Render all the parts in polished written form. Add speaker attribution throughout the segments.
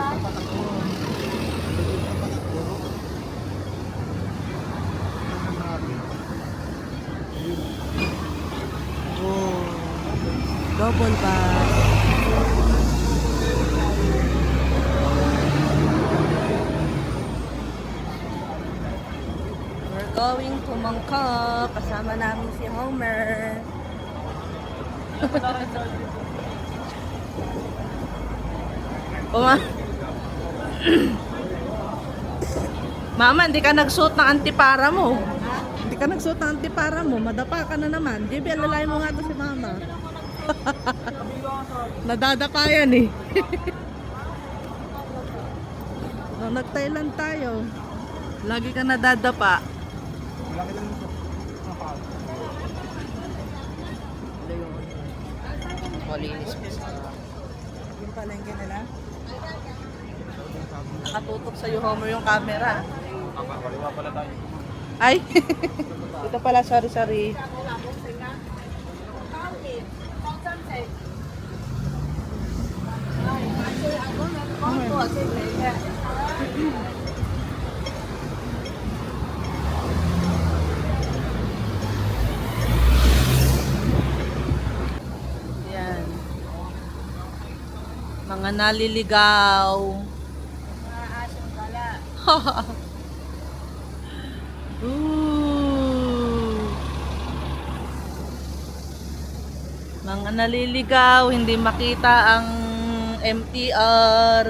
Speaker 1: Oh, double bus. We're going to Mangkok. Kasama namin si Homer. Mama, hindi ka nagsuot ng antipara mo. Hindi ka nagsuot ng antipara mo. Madapa ka na naman. JB, alalay mo nga to si Mama. Nadadapa yan eh. Nung nag-Thailand tayo, lagi ka nadadapa. Malinis po sa... Yung palengke nila? Nakatutok sa'yo, Homer, yung camera.
Speaker 2: Kaliwa pala tayo.
Speaker 1: Ay! Ito pala, sorry. Yan. Mga naliligaw. Mga naliligaw, hindi makita ang MTR.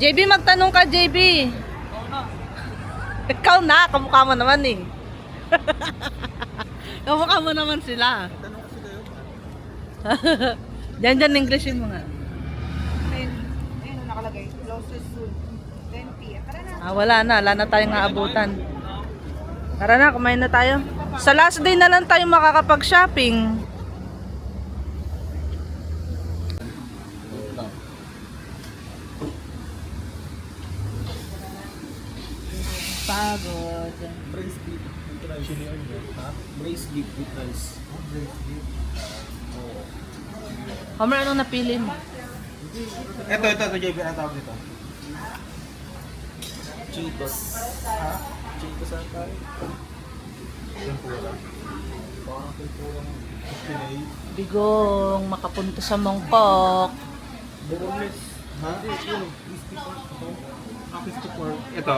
Speaker 1: JB, magtanong ka, JB. Ikaw na, kamukha mo naman eh. Kamukha mo naman sila. Diyan, English yung mga.
Speaker 3: Ayun, nakalagay. Closest soon. 10 p.m. Tara na.
Speaker 1: Wala na tayong aabutan. Tara na, kumain na tayo. Sa last day na lang tayo makakapag-shopping. Pagod.
Speaker 2: Brace beef. Ito na yung chili oil. Ha? Brace beef with rice. Brace beef.
Speaker 1: Homer, anong napili mo?
Speaker 2: Ito, JB. Ano tawag dito? Cheetos. Ha? Cheetos ang tayo. Tempura. Parang tempura ng Pinay.
Speaker 1: Bigong makapunta sa Mangkok.
Speaker 2: Boneless. Ha? Yun. Crispy pork. Crispy pork. Ito,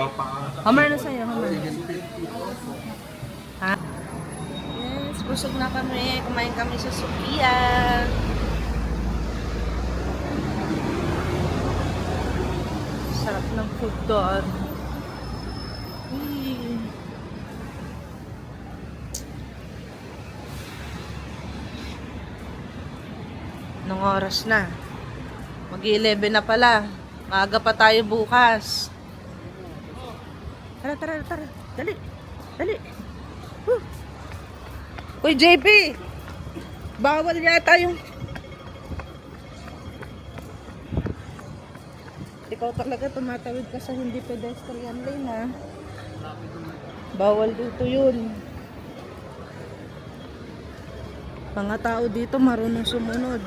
Speaker 1: Homer na sa'yo, Homer. Ha? Yes, busog na kami. Kumain kami sa Sukiya. Sarap ng food doon. Uy. Anong oras na? Mag-11 na pala. Maaga pa tayo bukas. Tara. Dali. Uy, JP! Bawal yata yung... Ikaw talaga tumatawid ka sa hindi pedestrian lane, ha? Bawal dito yun. Mga tao dito marunong sumunod.